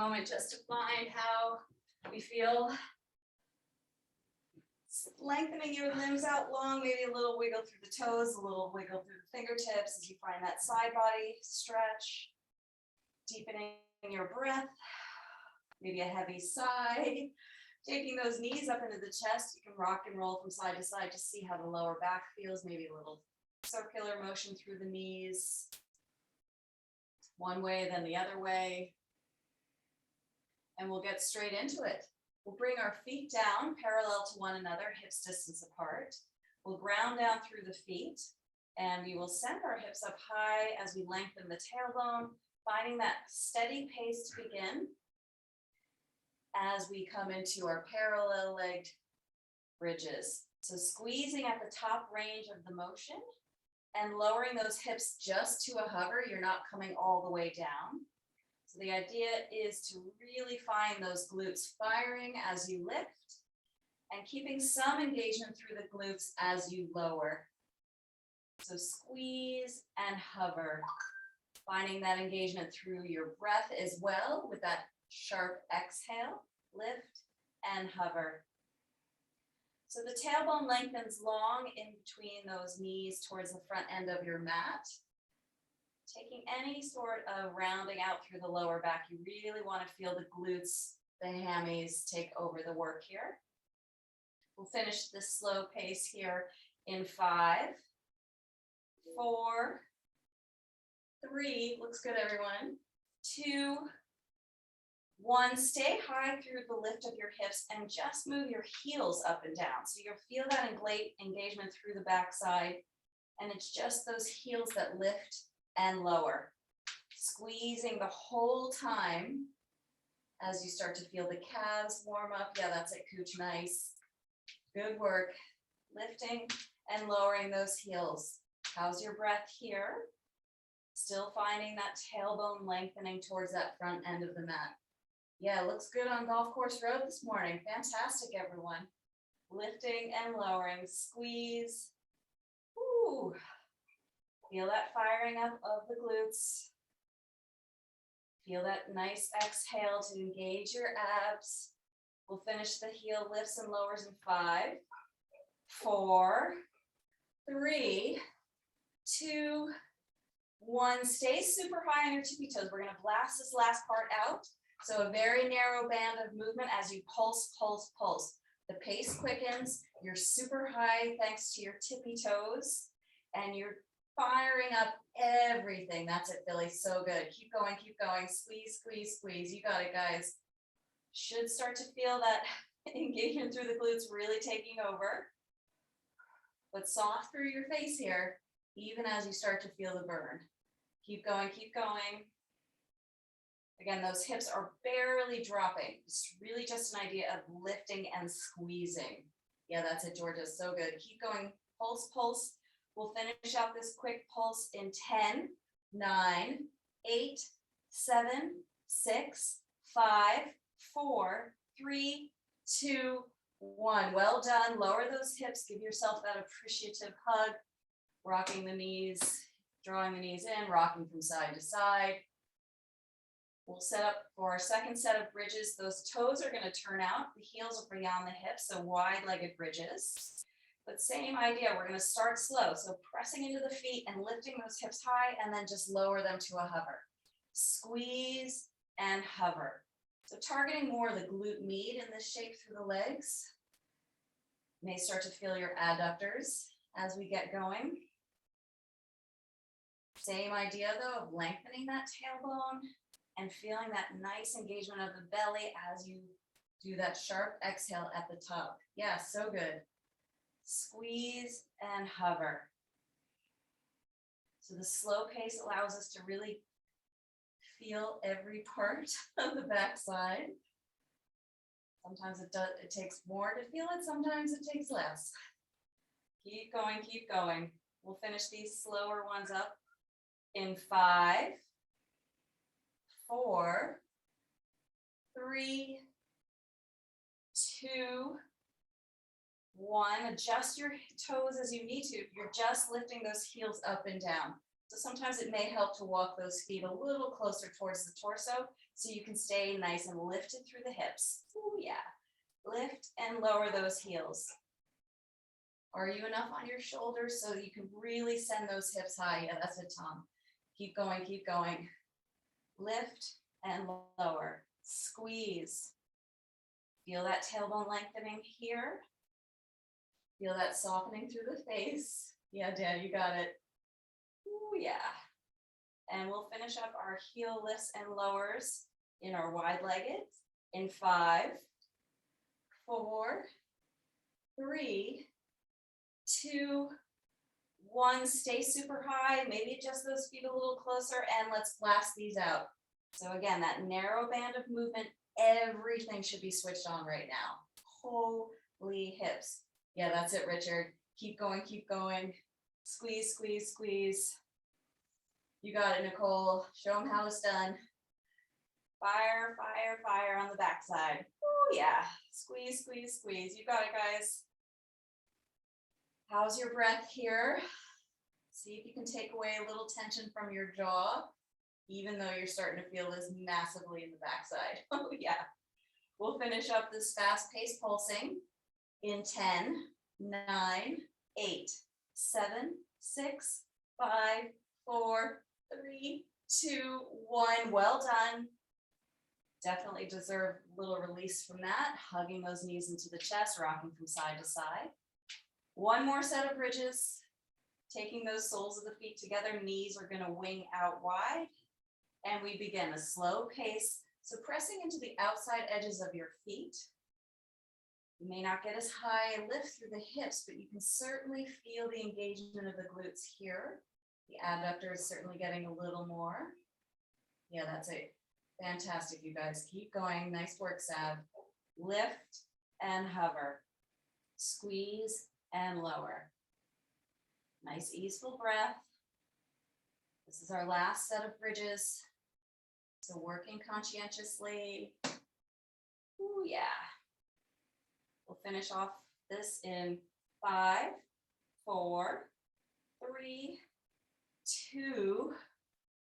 moment just to find how we feel. Lengthening your limbs out long, maybe a little wiggle through the toes, a little wiggle through the fingertips as you find that side body stretch. Deepening your breath, maybe a heavy sigh. Taking those knees up into the chest, you can rock and roll from side to side to see how the lower back feels, maybe a little circular motion through the knees. One way, then the other way. And we'll get straight into it. We'll bring our feet down parallel to one another, hips distance apart. We'll ground down through the feet, and we will send our hips up high as we lengthen the tailbone, finding that steady pace to begin as we come into our parallel legged bridges. So squeezing at the top range of the motion and lowering those hips just to a hover. You're not coming all the way down. So the idea is to really find those glutes firing as you lift and keeping some engagement through the glutes as you lower. So squeeze and hover, finding that engagement through your breath as well with that sharp exhale, lift and hover. So the tailbone lengthens long in between those knees towards the front end of your mat. Taking any sort of rounding out through the lower back, you really want to feel the glutes, the hammies take over the work here. We'll finish this slow pace here in 5, 4, 3, looks good everyone, 2, 1, stay high through the lift of your hips and just move your heels up and down. So you'll feel that engagement through the backside, and it's just those heels that lift and lower. Squeezing the whole time as you start to feel the calves warm up. Yeah, that's it, Cooch, nice. Good work. Lifting and lowering those heels. How's your breath here? Still finding that tailbone lengthening towards that front end of the mat. Yeah, looks good on golf course road this morning. Fantastic, everyone. Lifting and lowering, squeeze. Ooh. Feel that firing up of the glutes. Feel that nice exhale to engage your abs. We'll finish the heel lifts and lowers in 5, 4, 3, 2, 1. Stay super high on your tippy toes. We're going to blast this last part out. So a very narrow band of movement as you pulse, pulse, pulse. The pace quickens. You're super high thanks to your tippy toes. And you're firing up everything. That's it, Billy. So good. Keep going, keep going. Squeeze, squeeze, squeeze. You got it, guys. Should start to feel that engagement through the glutes really taking over. But soft through your face here, even as you start to feel the burn. Keep going, keep going. Again, those hips are barely dropping. It's really just an idea of lifting and squeezing. Yeah, that's it, Georgia. So good. Keep going. Pulse, pulse. We'll finish out this quick pulse in 10, 9, 8, 7, 6, 5, 4, 3, 2, 1. Well done. Lower those hips. Give yourself that appreciative hug. Rocking the knees, drawing the knees in, rocking from side to side. We'll set up for our second set of bridges. Those toes are going to turn out. The heels are beyond the hips, so wide-legged bridges. But same idea, we're going to start slow. So pressing into the feet and lifting those hips high, and then just lower them to a hover. Squeeze and hover. So targeting more the glute med in this shape through the legs. You may start to feel your adductors as we get going. Same idea though of lengthening that tailbone and feeling that nice engagement of the belly as you do that sharp exhale at the top. Yeah, so good. Squeeze and hover. So the slow pace allows us to really feel every part of the backside. Sometimes it takes more to feel it, sometimes it takes less. Keep going, keep going. We'll finish these slower ones up in 5, 4, 3, 2, 1. Adjust your toes as you need to. You're just lifting those heels up and down. So sometimes it may help to walk those feet a little closer towards the torso so you can stay nice and lifted through the hips. Oh yeah. Lift and lower those heels. Are you enough on your shoulders so you can really send those hips high? Yeah, that's it, Tom. Keep going, keep going. Lift and lower. Squeeze. Feel that tailbone lengthening here. Feel that softening through the face. Yeah, Dad, you got it. Ooh, yeah. And we'll finish up our heel lifts and lowers in our wide-legged in 5, 4, 3, 2, 1. Stay super high. Maybe adjust those feet a little closer and let's blast these out. So again, that narrow band of movement, everything should be switched on right now. Holy hips. Yeah, that's it, Richard. Keep going, keep going. Squeeze, squeeze, squeeze. You got it, Nicole. Show them how it's done. Fire, fire, fire on the backside. Oh yeah. Squeeze, squeeze, squeeze. You got it, guys. How's your breath here? See if you can take away a little tension from your jaw, even though you're starting to feel this massively in the backside. Oh yeah. We'll finish up this fast-paced pulsing in 10, 9, 8, 7, 6, 5, 4, 3, 2, 1. Well done. Definitely deserve a little release from that. Hugging those knees into the chest, rocking from side to side. One more set of bridges. Taking those soles of the feet together, knees are going to wing out wide. And we begin a slow pace. So pressing into the outside edges of your feet. You may not get as high a lift through the hips, but you can certainly feel the engagement of the glutes here. The adductor is certainly getting a little more. Yeah, that's it. Fantastic, you guys. Keep going. Nice work, Sav. Lift and hover. Squeeze and lower. Nice, easeful breath. This is our last set of bridges. So working conscientiously. Ooh, yeah. We'll finish off this in 5, 4, 3, 2,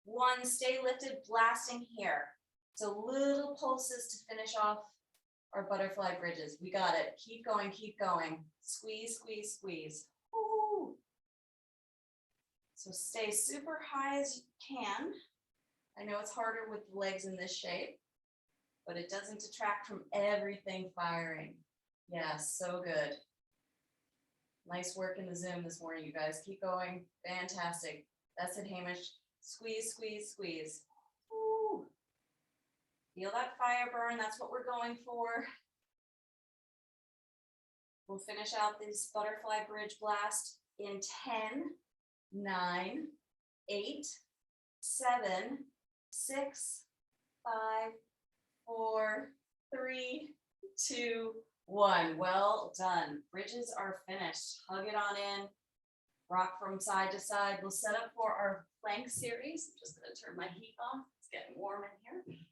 1. Stay lifted, blasting here. So little pulses to finish off our butterfly bridges. We got it. Keep going, keep going. Squeeze, squeeze, squeeze. Woo. So stay super high as you can. I know it's harder with the legs in this shape, but it doesn't detract from everything firing. Yes, so good. Nice work in the Zoom this morning, you guys. Keep going. Fantastic. That's it, Hamish. Squeeze, squeeze, squeeze. Woo. Feel that fire burn. That's what we're going for. We'll finish out this butterfly bridge blast in 10, 9, 8, 7, 6, 5, 4, 3, 2, 1. Well done. Bridges are finished. Hug it on in. Rock from side to side. We'll set up for our plank series. I'm just going to turn my heat off. It's getting warm in here.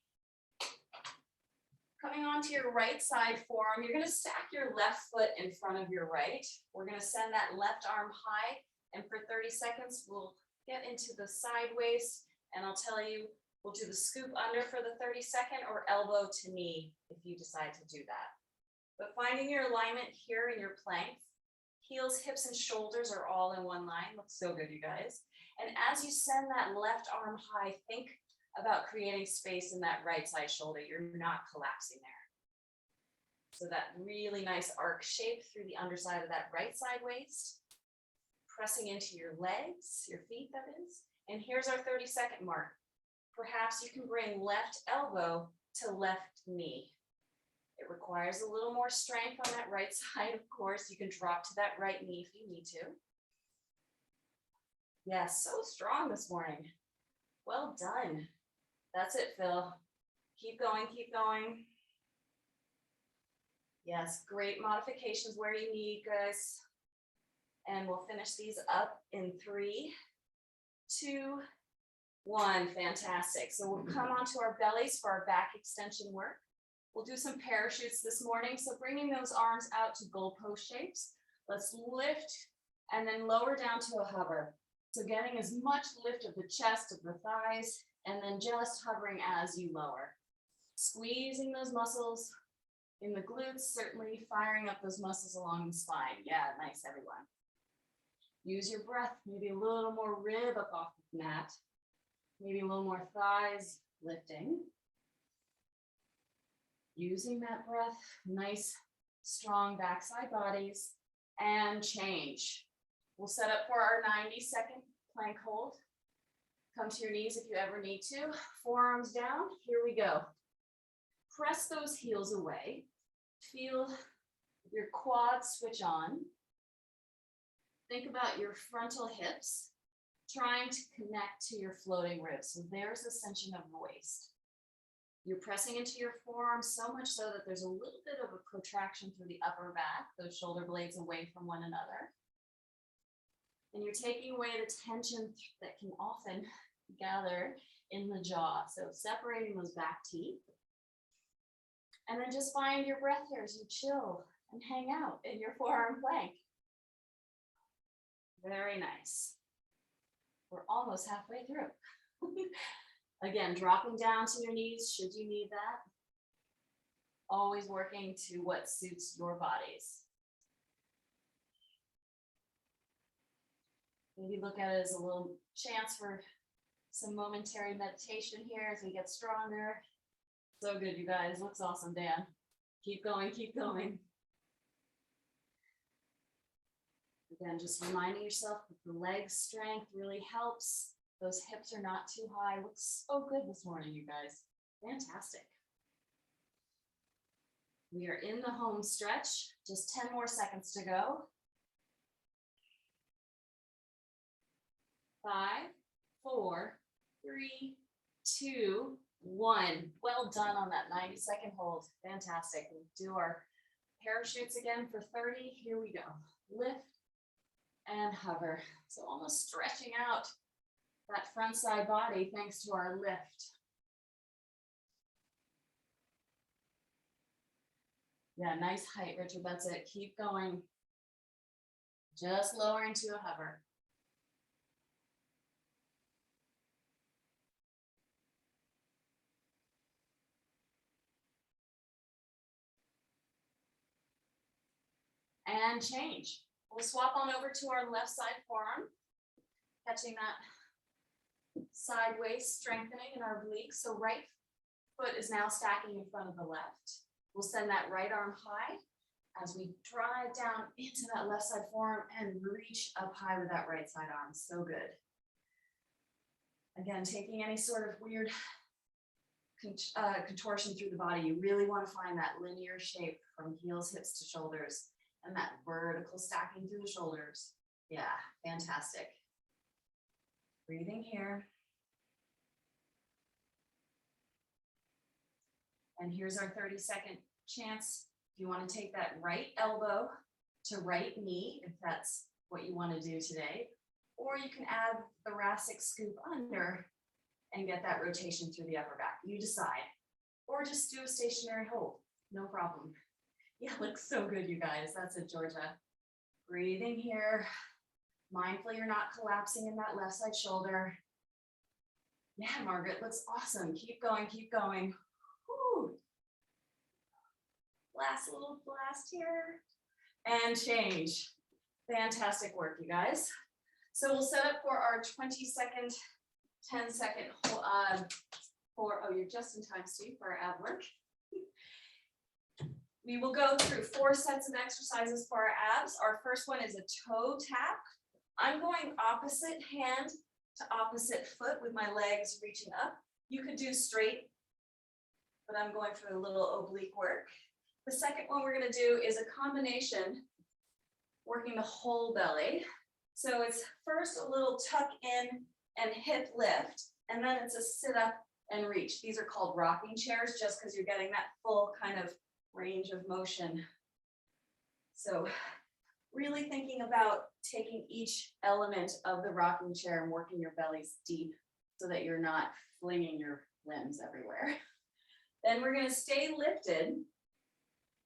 Coming onto your right side forearm, you're going to stack your left foot in front of your right. We're going to send that left arm high, and for 30 seconds, we'll get into the side waist, and I'll tell you, we'll do the scoop under for the 30-second or elbow to knee if you decide to do that. But finding your alignment here in your plank, heels, hips, and shoulders are all in one line. Looks so good, you guys. And as you send that left arm high, think about creating space in that right side shoulder. You're not collapsing there. So that really nice arc shape through the underside of that right side waist, pressing into your legs, your feet that is. And here's our 30-second mark. Perhaps you can bring left elbow to left knee. It requires a little more strength on that right side, of course. You can drop to that right knee if you need to. Yes, so strong this morning. Well done. That's it, Phil. Keep going, keep going. Yes, great modifications where you need, guys. And we'll finish these up in 3, 2, 1. Fantastic. So we'll come onto our bellies for our back extension work. We'll do some parachutes this morning. So bringing those arms out to goalpost shapes. Let's lift and then lower down to a hover. So getting as much lift of the chest, of the thighs, and then just hovering as you lower. Squeezing those muscles in the glutes, certainly firing up those muscles along the spine. Yeah, nice, everyone. Use your breath, maybe a little more rib up off the mat. Maybe a little more thighs lifting. Using that breath, nice, strong backside bodies, and change. We'll set up for our 90-second plank hold. Come to your knees if you ever need to. Forearms down, here we go. Press those heels away. Feel your quads switch on. Think about your frontal hips, trying to connect to your floating ribs. So there's ascension of the waist. You're pressing into your forearms so much so that there's a little bit of a protraction through the upper back, those shoulder blades away from one another. And you're taking away the tension that can often gather in the jaw. So separating those back teeth. And then just find your breath here as you chill and hang out in your forearm plank. Very nice. We're almost halfway through. Again, dropping down to your knees should you need that. Always working to what suits your bodies. Maybe look at it as a little chance for some momentary meditation here as we get stronger. So good, you guys. Looks awesome, Dan. Keep going, keep going. Again, just reminding yourself that the leg strength really helps. Those hips are not too high. Looks so good this morning, you guys. Fantastic. We are in the home stretch. Just 10 more seconds to go. 5, 4, 3, 2, 1. Well done on that 90-second hold. Fantastic. We'll do our parachutes again for 30. Here we go. Lift and hover. So almost stretching out that front side body thanks to our lift. Yeah, nice height, Richard. That's it. Keep going. Just lowering to a hover. And change. We'll swap on over to our left side forearm, catching that sideways strengthening in our obliques. So right foot is now stacking in front of the left. We'll send that right arm high as we drive down into that left side forearm and reach up high with that right side arm. So good. Again, taking any sort of weird contortion through the body, you really want to find that linear shape from heels, hips to shoulders. And that vertical stacking through the shoulders. Yeah, fantastic. Breathing here. And here's our 30-second chance. If you want to take that right elbow to right knee, if that's what you want to do today, or you can add the thoracic scoop under and get that rotation through the upper back. You decide. Or just do a stationary hold. No problem. Yeah, looks so good, you guys. That's it, Georgia. Breathing here. Mindful you're not collapsing in that left side shoulder. Yeah, Margaret, looks awesome. Keep going, keep going. Woo. Last little blast here. And change. Fantastic work, you guys. So we'll set up for our 20-second, 10-second, you're just in time, Steve, for our ab work. We will go through 4 sets of exercises for our abs. Our first one is a toe tap. I'm going opposite hand to opposite foot with my legs reaching up. You could do straight, but I'm going for a little oblique work. The second one we're going to do is a combination, working the whole belly. So it's first a little tuck in and hip lift, and then it's a sit up and reach. These are called rocking chairs just because you're getting that full kind of range of motion. So really thinking about taking each element of the rocking chair and working your bellies deep so that you're not flinging your limbs everywhere. Then we're going to stay lifted.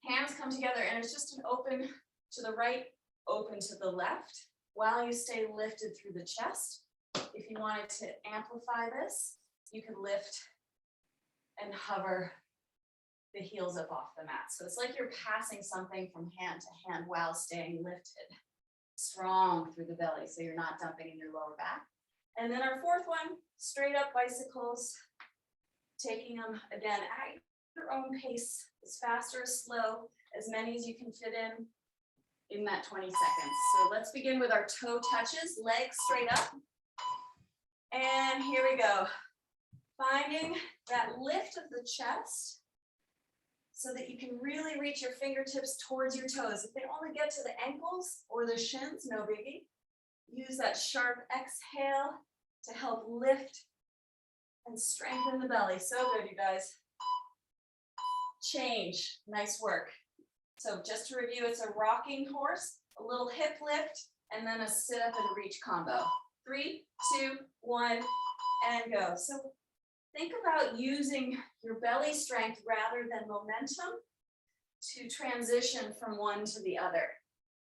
Hands come together and it's just an open to the right, open to the left while you stay lifted through the chest. If you wanted to amplify this, you could lift and hover the heels up off the mat. So it's like you're passing something from hand to hand while staying lifted. Strong through the belly, so you're not dumping in your lower back. And then our fourth one, straight up bicycles, taking them again at your own pace, as fast or as slow, as many as you can fit in that 20 seconds. So let's begin with our toe touches, legs straight up. And here we go. Finding that lift of the chest so that you can really reach your fingertips towards your toes. If they only get to the ankles or the shins, no biggie. Use that sharp exhale to help lift and strengthen the belly. So good, you guys. Change. Nice work. So just to review, it's a rocking horse, a little hip lift, and then a sit up and reach combo. 3, 2, 1, and go. So think about using your belly strength rather than momentum to transition from one to the other.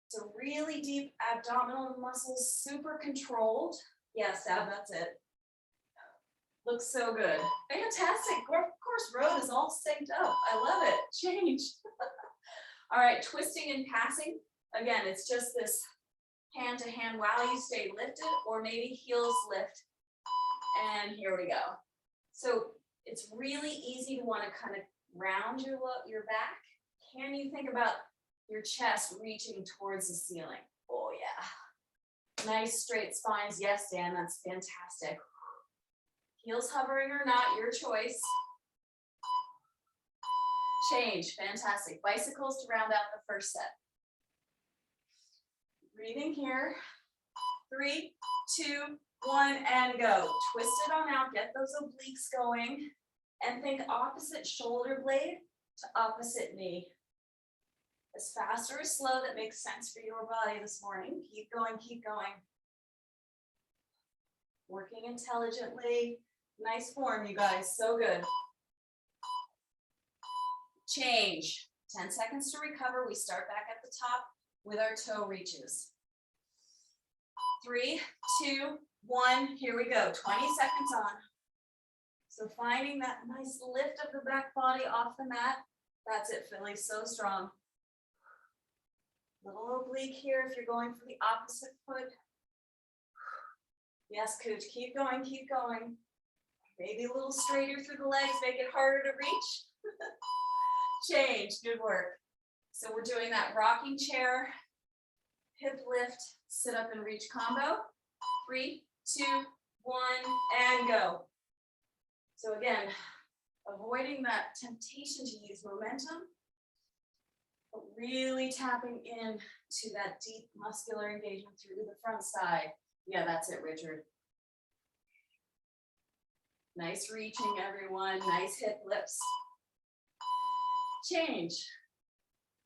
So really deep abdominal muscles, super controlled. Yeah, Sab, that's it. Looks so good. Fantastic. Of course, road is all synced up. I love it. Change. All right, twisting and passing. Again, it's just this hand to hand while you stay lifted, or maybe heels lift. And here we go. So it's really easy to want to kind of round your back. Can you think about your chest reaching towards the ceiling? Oh yeah. Nice straight spines. Yes, Dan, that's fantastic. Heels hovering or not, your choice. Change, fantastic. Bicycles to round out the first set. Breathing here. 3, 2, 1, and go. Twist it on out, get those obliques going, and think opposite shoulder blade to opposite knee. As fast or as slow that makes sense for your body this morning. Keep going, keep going. Working intelligently. Nice form, you guys, so good. Change. 10 seconds to recover. We start back at the top with our toe reaches. 3, 2, 1, here we go. 20 seconds on. So finding that nice lift of the back body off the mat. That's it, Philly, so strong. Little oblique here if you're going for the opposite foot. Yes, Cooch, keep going, keep going. Maybe a little straighter through the legs, make it harder to reach. Change, good work. So we're doing that rocking chair, hip lift, sit up and reach combo. 3, 2, 1, and go. So again, avoiding that temptation to use momentum, but really tapping in to that deep muscular engagement through the front side. Yeah, that's it, Richard. Nice reaching, everyone. Nice hip lifts. Change.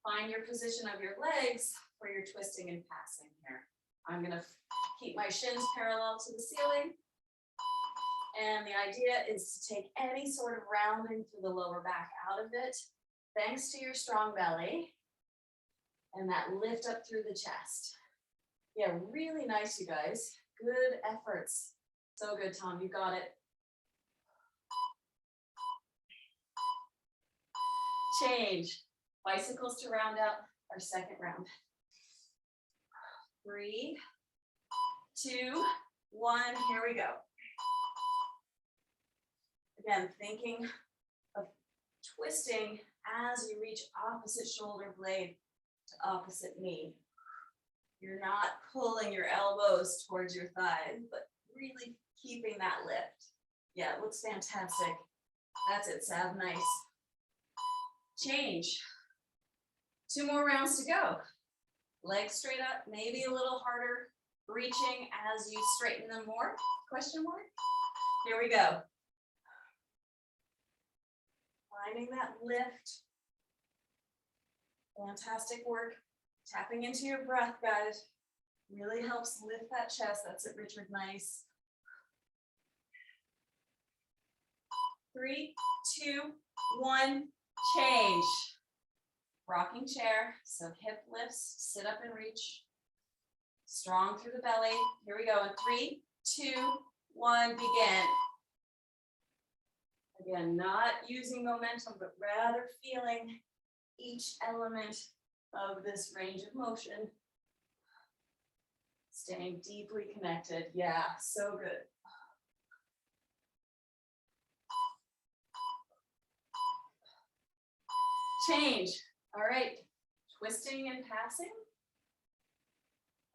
Find your position of your legs for your twisting and passing here. I'm going to keep my shins parallel to the ceiling. And the idea is to take any sort of rounding through the lower back out of it, thanks to your strong belly and that lift up through the chest. Yeah, really nice, you guys. Good efforts. So good, Tom. You got it. Change. Bicycles to round out our second round. 3, 2, 1, here we go. Again, thinking of twisting as you reach opposite shoulder blade to opposite knee. You're not pulling your elbows towards your thighs, but really keeping that lift. Yeah, it looks fantastic. That's it, Sav, nice. Change. 2 more rounds to go. Legs straight up, maybe a little harder reaching as you straighten them more, question mark. Here we go. Finding that lift. Fantastic work. Tapping into your breath, guys. Really helps lift that chest. That's it, Richard, nice. 3, 2, 1, change. Rocking chair, so hip lifts, sit up and reach. Strong through the belly. Here we go in 3, 2, 1, begin. Again, not using momentum, but rather feeling each element of this range of motion. Staying deeply connected. Yeah, so good. Change. All right. Twisting and passing.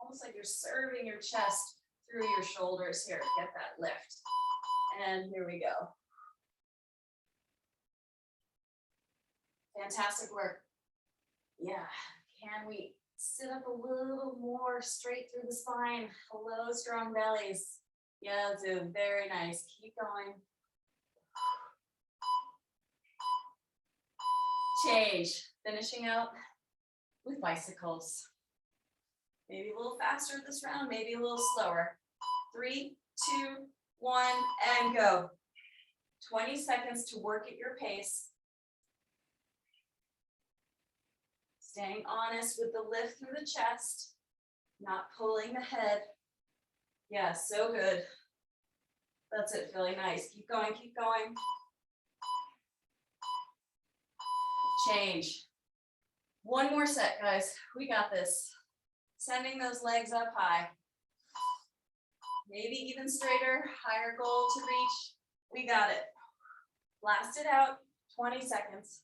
Almost like you're serving your chest through your shoulders here. Get that lift. And here we go. Fantastic work. Yeah. Can we sit up a little more straight through the spine? Hello, strong bellies. Yeah, do. Very nice. Keep going. Change. Finishing out with bicycles. Maybe a little faster this round, maybe a little slower. 3, 2, 1, and go. 20 seconds to work at your pace. Staying honest with the lift through the chest, not pulling the head. Yeah, so good. That's it, feeling nice. Keep going, keep going. Change. One more set, guys. We got this. Sending those legs up high. Maybe even straighter, higher goal to reach. We got it. Blast it out, 20 seconds.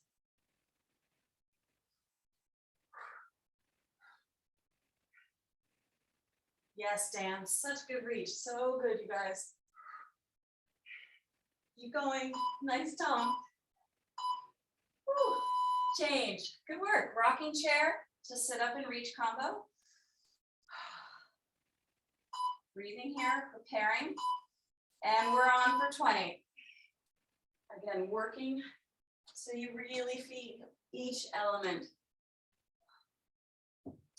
Yes, Dan, such good reach. So good, you guys. Keep going, nice tongue. Woo. Change, good work. Rocking chair to sit up and reach combo. Breathing here, preparing. And we're on for 20. Again, working so you really feel each element.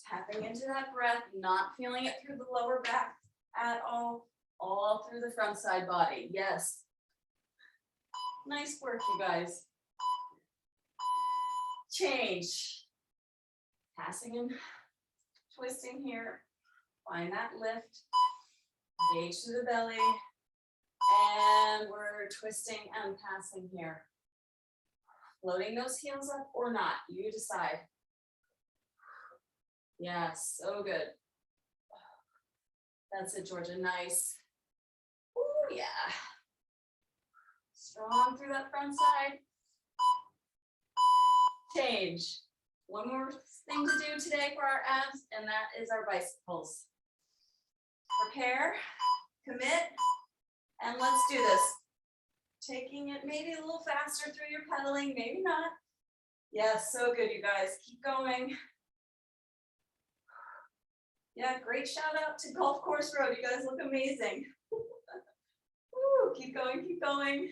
Tapping into that breath, not feeling it through the lower back at all through the front side body. Yes. Nice work, you guys. Change. Passing and twisting here. Find that lift. Engage through the belly. And we're twisting and passing here. Floating those heels up or not, you decide. Yes, so good. That's it, Georgia, nice. Ooh, yeah. Strong through that front side. Change. One more thing to do today for our abs, and that is our bicycles. Prepare, commit, and let's do this. Taking it maybe a little faster through your pedaling, maybe not. Yes, so good, you guys. Keep going. Yeah, great shout out to Golf Course Road. You guys look amazing. Woo, keep going, keep going.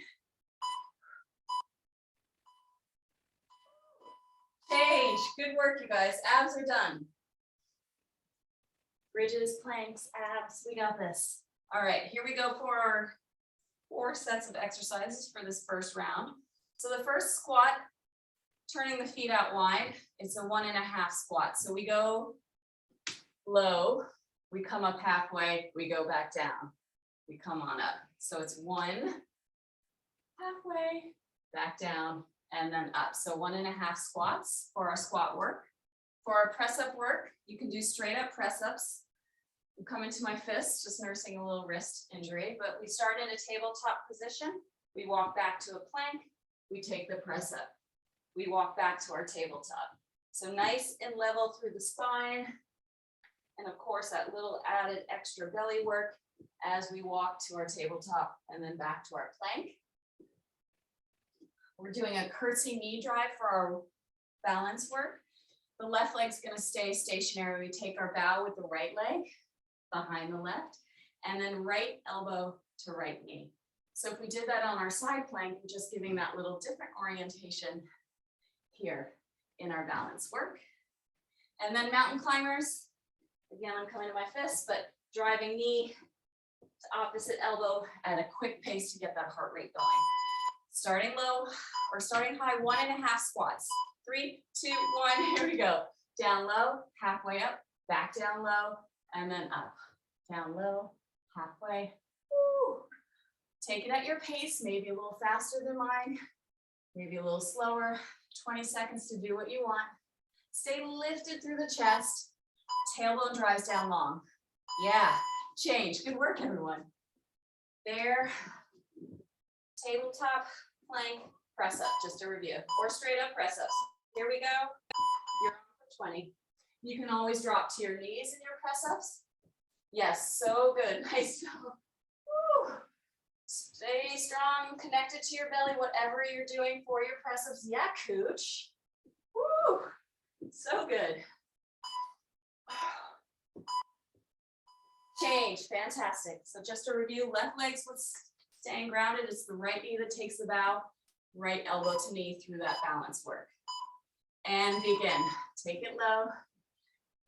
Change. Good work, you guys. Abs are done. Bridges, planks, abs. We got this. All right, here we go for our 4 sets of exercises for this first round. So the first squat, turning the feet out wide. It's a 1.5 squat. So we go low, we come up halfway, we go back down. We come on up. So it's 1, halfway, back down, and then up. So 1.5 squats for our squat work. For our press up work, you can do straight up press ups. You come into my fist, just nursing a little wrist injury, but we start in a tabletop position. We walk back to a plank. We take the press up. We walk back to our tabletop. So nice and level through the spine. And of course, that little added extra belly work as we walk to our tabletop and then back to our plank. We're doing a curtsy knee drive for our balance work. The left leg's going to stay stationary. We take our bow with the right leg behind the left, and then right elbow to right knee. So if we did that on our side plank, we're just giving that little different orientation here in our balance work. And then mountain climbers, again, I'm coming to my fist, but driving knee to opposite elbow at a quick pace to get that heart rate going. Starting low or starting high, 1.5 squats. 3, 2, 1, here we go. Down low, halfway up, back down low, and then up. Down low, halfway. Woo. Take it at your pace, maybe a little faster than mine, maybe a little slower, 20 seconds to do what you want. Stay lifted through the chest, tailbone drives down long. Yeah, change, good work everyone. There, tabletop, plank, press up, just a review, or straight up press ups. Here we go, you're on for 20. You can always drop to your knees in your press ups. Yes, so good, nice. Woo. Stay strong, connected to your belly, whatever you're doing for your press ups. Yeah, cooch. Woo. So good. Change, fantastic. So just to review, left leg's what's staying grounded. It's the right knee that takes the bow, right elbow to knee through that balance work. And begin. Take it low,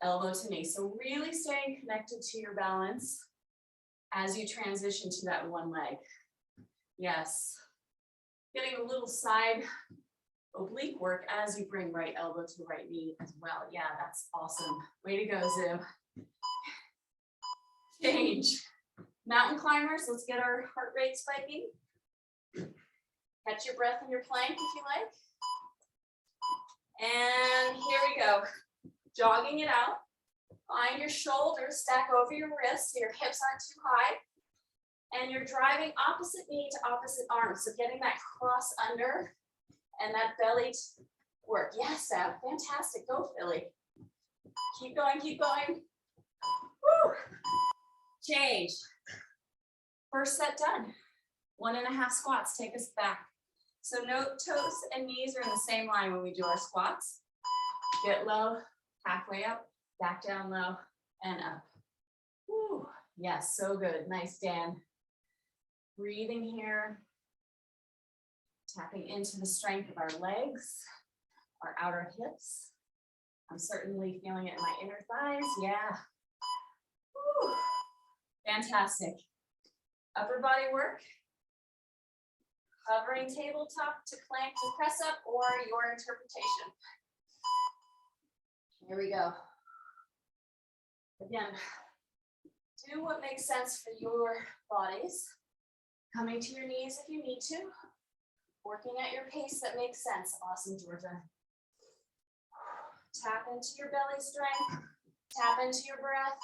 elbow to knee. So really staying connected to your balance as you transition to that one leg. Yes. Getting a little side oblique work as you bring right elbow to right knee as well. Yeah, that's awesome. Way to go, Zoo. Change. Mountain climbers, let's get our heart rate spiking. Catch your breath in your plank if you like. And here we go. Jogging it out. Find your shoulders stack over your wrists so your hips aren't too high. And you're driving opposite knee to opposite arm. So getting that cross under and that belly work. Yes, Sam, fantastic. Go, Philly. Keep going, keep going. Woo. Change. First set done. 1.5 squats, take us back. So no toes and knees are in the same line when we do our squats. Get low, halfway up, back down low, and up. Woo. Yes, so good. Nice, Dan. Breathing here. Tapping into the strength of our legs, our outer hips. I'm certainly feeling it in my inner thighs. Yeah. Woo. Fantastic. Upper body work. Hovering tabletop to plank to press up, or your interpretation. Here we go. Again, do what makes sense for your bodies. Coming to your knees if you need to. Working at your pace that makes sense. Awesome, Georgia. Tap into your belly strength. Tap into your breath.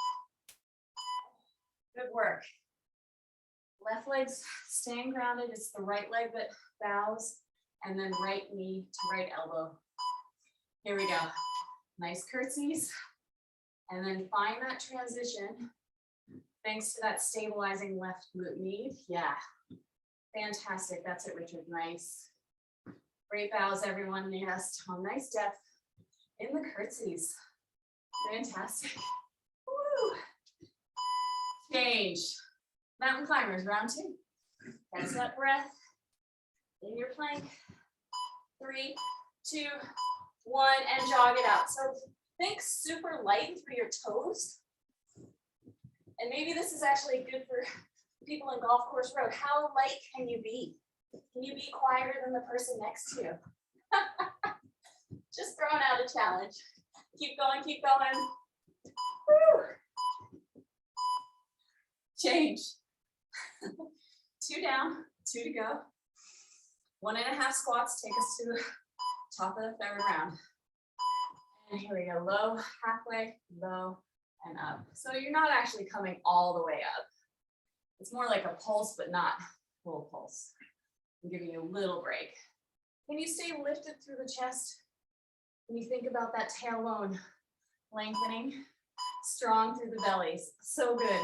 Good work. Left leg's staying grounded. It's the right leg that bows, and then right knee to right elbow. Here we go. Nice curtsies. And then find that transition. Thanks to that stabilizing left glute med. Yeah. Fantastic. That's it, Richard. Nice. Great bows, everyone. Yes. Oh, nice depth in the curtsies. Fantastic. Woo. Change. Mountain climbers, round 2. Catch that breath in your plank. 3, 2, 1, and jog it out. So think super light through your toes. And maybe this is actually good for people in golf course road. How light can you be? Can you be quieter than the person next to you? Just throwing out a challenge. Keep going, keep going. Woo. Change. 2 down, 2 to go. 1.5 squats take us to the top of the 3rd round. And here we go, low, halfway, low, and up. So you're not actually coming all the way up. It's more like a pulse, but not full pulse. I'm giving you a little break. Can you stay lifted through the chest? When you think about that tailbone lengthening, strong through the bellies. So good.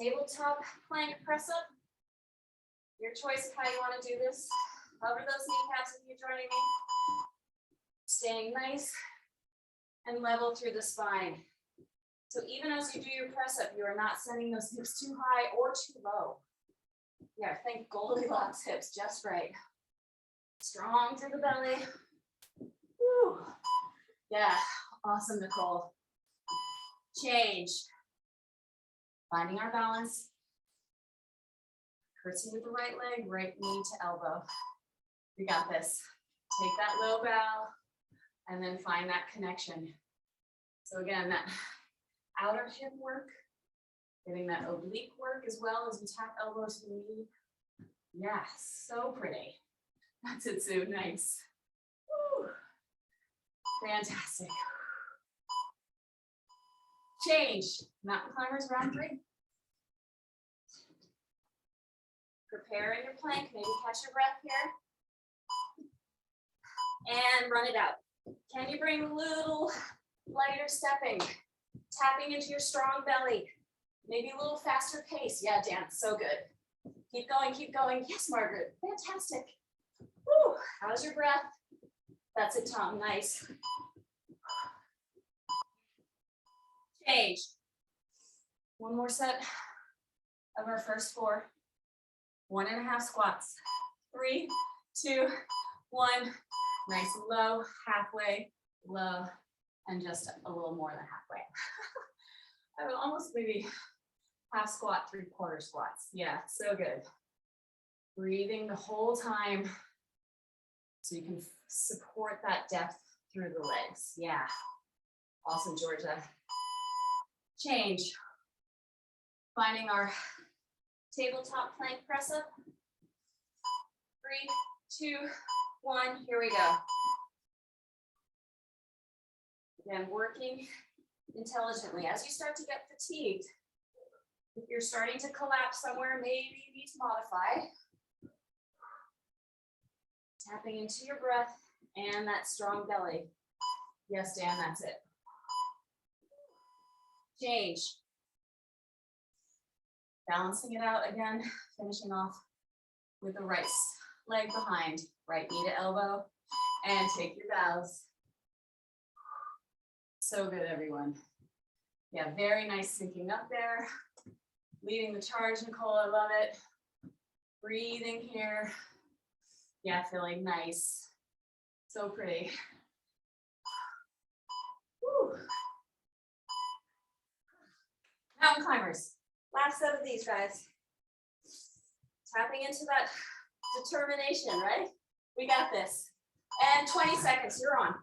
Tabletop plank press up. Your choice of how you want to do this. Hover those kneecaps if you're joining me. Staying nice and level through the spine. So even as you do your press up, you are not sending those hips too high or too low. Yeah, think Goldilocks hips, just right. Strong through the belly. Woo. Yeah, awesome, Nicole. Change. Finding our balance. Curtsy with the right leg, right knee to elbow. We got this. Take that low bow and then find that connection. So again, that outer hip work Getting that oblique work as well as we tap elbow to the knee. Yeah, so pretty. That's it, Sue, nice. Woo. Fantastic. Change, mountain climbers, round 3. Prepare in your plank, maybe catch your breath here. And run it out. Can you bring a little lighter stepping? Tapping into your strong belly. Maybe a little faster pace. Yeah, Dan, so good. Keep going, keep going. Yes, Margaret, fantastic. Woo, how's your breath? That's it, Tom, nice. Change. One more set of our first 4. 1.5 squats. 3, 2, 1. Nice and low, halfway, low, and just a little more than halfway. I would almost maybe half squat, 3/4 squats. Yeah, so good. Breathing the whole time so you can support that depth through the legs. Yeah, awesome, Georgia. Change. Finding our tabletop plank press up. 3, 2, 1, here we go. Again, working intelligently. As you start to get fatigued, if you're starting to collapse somewhere, maybe you need to modify. Tapping into your breath and that strong belly. Yes, Dan, that's it. Change. Balancing it out again, finishing off with the right leg behind, right knee to elbow, and take your bows. So good, everyone. Yeah, very nice syncing up there. Leading the charge, Nicole, I love it. Breathing here. Yeah, feeling nice. So pretty. Woo. Mountain climbers. Last set of these, guys. Tapping into that determination, right? We got this. And 20 seconds, you're on.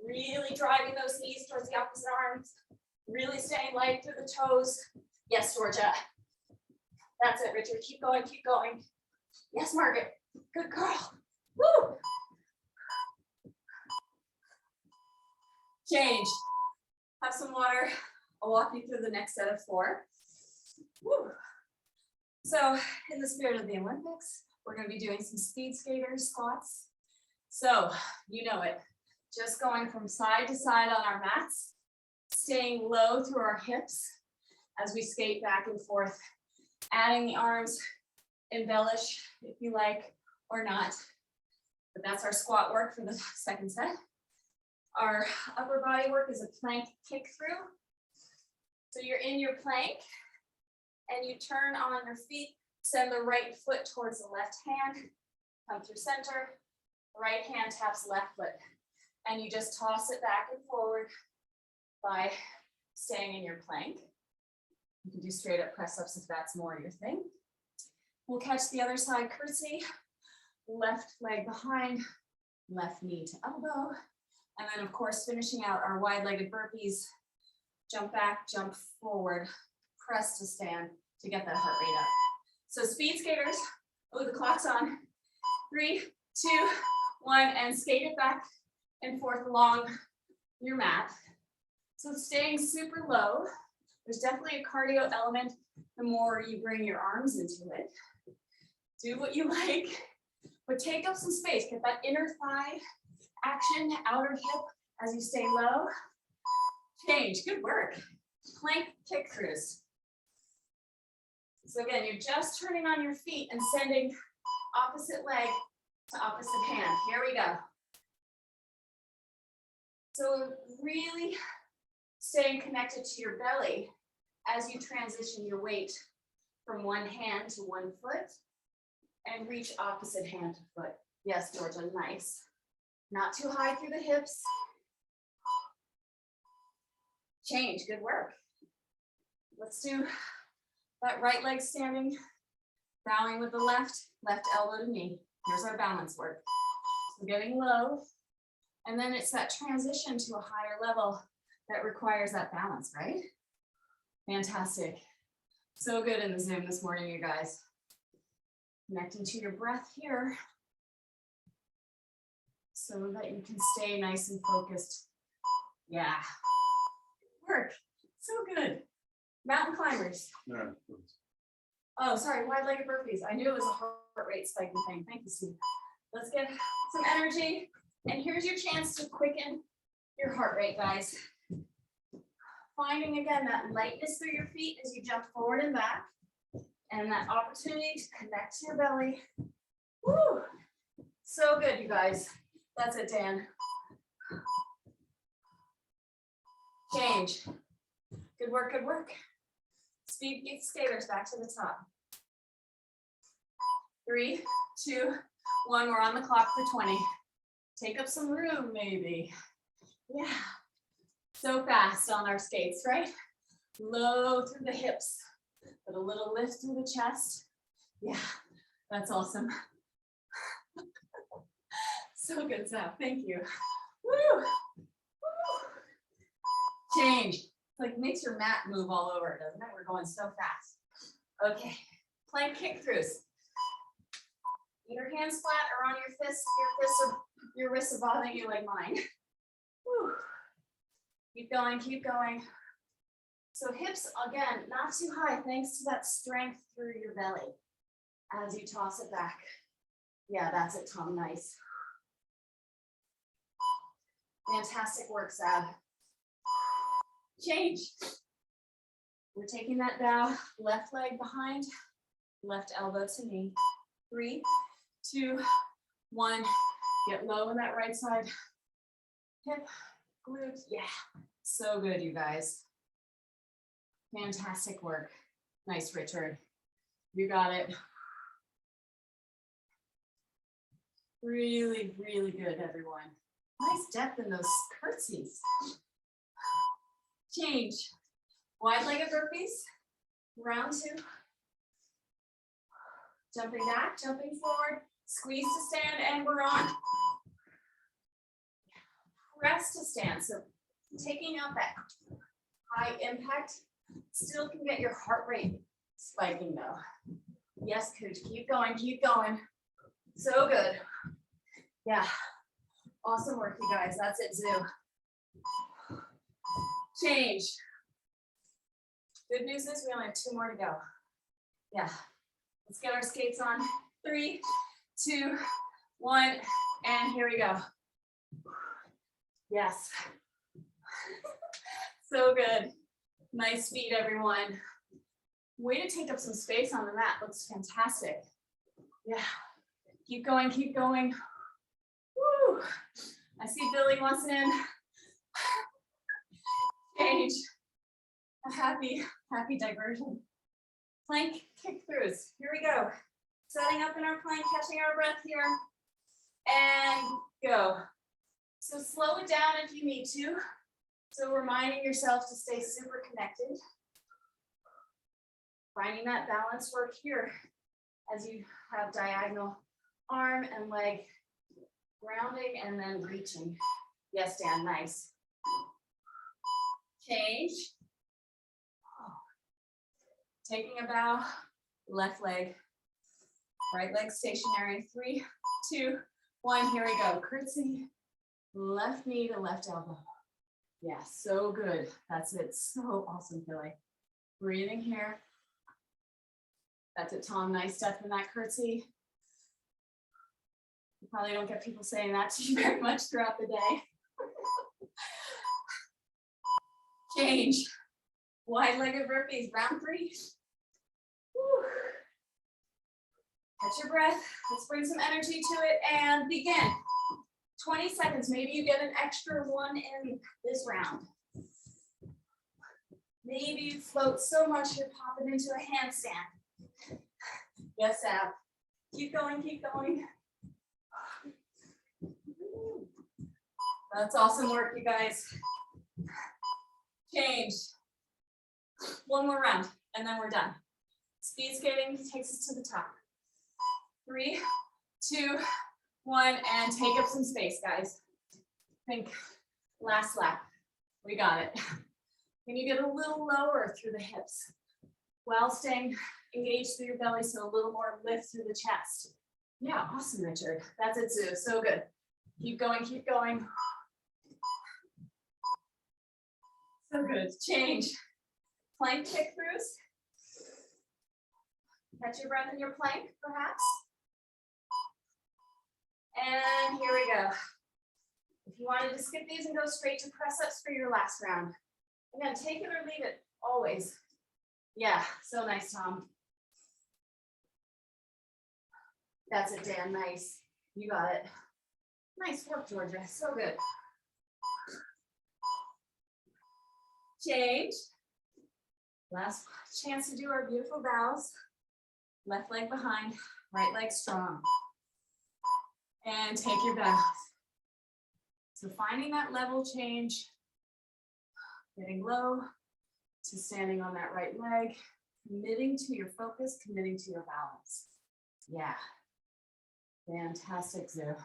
Really driving those knees towards the opposite arms. Really staying light through the toes. Yes, Georgia. That's it, Richard. Keep going, keep going. Yes, Margaret. Good girl. Woo! Change. Have some water. I'll walk you through the next set of 4. Woo. So, in the spirit of the Olympics, we're going to be doing some speed skater squats. So, you know it. Just going from side to side on our mats, staying low through our hips as we skate back and forth, adding the arms, embellish if you like or not. But that's our squat work for the second set. Our upper body work is a plank kick through. So you're in your plank and you turn on your feet, send the right foot towards the left hand, come through center, right hand taps left foot. And you just toss it back and forward by staying in your plank. You can do straight up press ups if that's more your thing. We'll catch the other side curtsy, left leg behind, left knee to elbow. And then of course, finishing out our wide-legged burpees, jump back, jump forward, press to stand to get that heart rate up. So speed skaters, oh, the clock's on. 3, 2, 1, and skate it back and forth along your mat. So staying super low. There's definitely a cardio element the more you bring your arms into it. Do what you like, but take up some space. Get that inner thigh action, outer hip as you stay low. Change, good work. Plank kick throughs. So again, you're just turning on your feet and sending opposite leg to opposite hand. Here we go. So really staying connected to your belly as you transition your weight from one hand to one foot and reach opposite hand to foot. Yes, Georgia, nice. Not too high through the hips. Change, good work. Let's do that right leg standing, bowing with the left elbow to knee. Here's our balance work. So getting low, and then it's that transition to a higher level that requires that balance, right? Fantastic. So good in the Zoom this morning, you guys. Connecting to your breath here so that you can stay nice and focused. Yeah. Work. So good. Mountain climbers. Yeah. Oh, sorry, wide-legged burpees. I knew it was a heart rate spiking thing. Thank you, Steve. Let's get some energy. And here's your chance to quicken your heart rate, guys. Finding, again, that lightness through your feet as you jump forward and back. And that opportunity to connect to your belly. Woo! So good, you guys. That's it, Dan. Change. Good work, good work. Speed skaters back to the top. 3, 2, 1. We're on the clock for 20. Take up some room, maybe. Yeah. So fast on our skates, right? Low through the hips, but a little lift through the chest. Yeah, that's awesome. So good, Seth. Thank you. Woo! Woo! Change. Like makes your mat move all over, doesn't it? We're going so fast. Okay, plank kick throughs. Your hands flat or on your fists. Your wrists are bothering you like mine. Whew. Keep going, keep going. So hips, again, not too high, thanks to that strength through your belly as you toss it back. Yeah, that's it, Tom, nice. Fantastic work, Sab. Change. We're taking that bow, left leg behind, left elbow to knee. 3, 2, 1. Get low in that right side. Hip, glutes. Yeah, so good, you guys. Fantastic work. Nice, Richard. You got it. Really, really good, everyone. Nice depth in those curtsies. Change. Wide-legged burpees. Round 2. Jumping back, jumping forward. Squeeze to stand, and we're on. Press to stand. So taking out that high impact still can get your heart rate spiking though. Yes, coach, keep going, keep going. So good. Yeah, awesome work, you guys. That's it, Zoo. Change. Good news is we only have 2 more to go. Yeah, let's get our skates on. 3, 2, 1, and here we go. Yes. So good. Nice feet, everyone. Way to take up some space on the mat. Looks fantastic. Yeah. Keep going, keep going. Woo. I see Billy wants in. Change. A happy diversion. Plank kick throughs. Here we go. Setting up in our plank, catching our breath here. And go. So slow it down if you need to. So reminding yourself to stay super connected. Finding that balance work here as you have diagonal arm and leg grounding and then reaching. Yes, Dan, nice. Change. Taking a bow, left leg, right leg stationary. 3, 2, 1, here we go. Curtsy, left knee to left elbow. Yeah, so good. That's it. So awesome, Billy. Breathing here. That's it, Tom. Nice step in that curtsy. You probably don't get people saying that to you very much throughout the day. Change. Wide-legged burpees, round 3. Woo. Catch your breath. Let's bring some energy to it and begin. 20 seconds. Maybe you get an extra 1 in this round. Maybe you float so much you're popping into a handstand. Yes, Ab. Keep going, keep going. That's awesome work, you guys. Change. 1 more round, and then we're done. Speed skating takes us to the top. 3, 2, 1, and take up some space, guys. Think last lap. We got it. Can you get a little lower through the hips while staying engaged through your belly, so a little more lift through the chest? Yeah, awesome, Richard. That's it, Sue. So good. Keep going, keep going. So good. Change. Plank kick throughs. Catch your breath in your plank, perhaps. And here we go. If you wanted to skip these and go straight to press ups for your last round. Again, take it or leave it, always. Yeah, so nice, Tom. That's it, Dan, nice. You got it. Nice work, Georgia, so good. Change. Last chance to do our beautiful bows. Left leg behind, right leg strong. And take your bows. So finding that level change, getting low to standing on that right leg, committing to your focus, committing to your balance. Yeah. Fantastic, Zoo.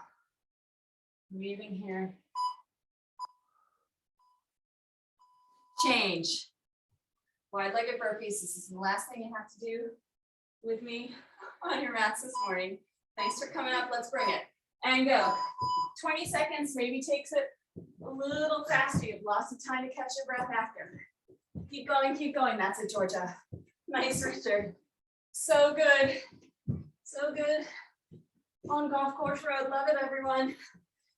Breathing here. Change. Wide-legged burpees. This is the last thing you have to do with me on your mats this morning. Thanks for coming up. Let's bring it. And go. 20 seconds, maybe takes it a little faster. You've lots of time to catch your breath after. Keep going, keep going. That's it, Georgia. Nice, Richard. So good. So good. On golf course road. Love it, everyone.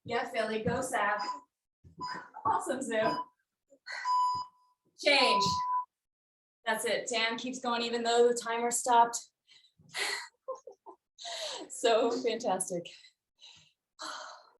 Yeah, Philly. Go, Sav. Awesome, Zoo. Change. That's it. Dan keeps going even though the timer stopped. So fantastic.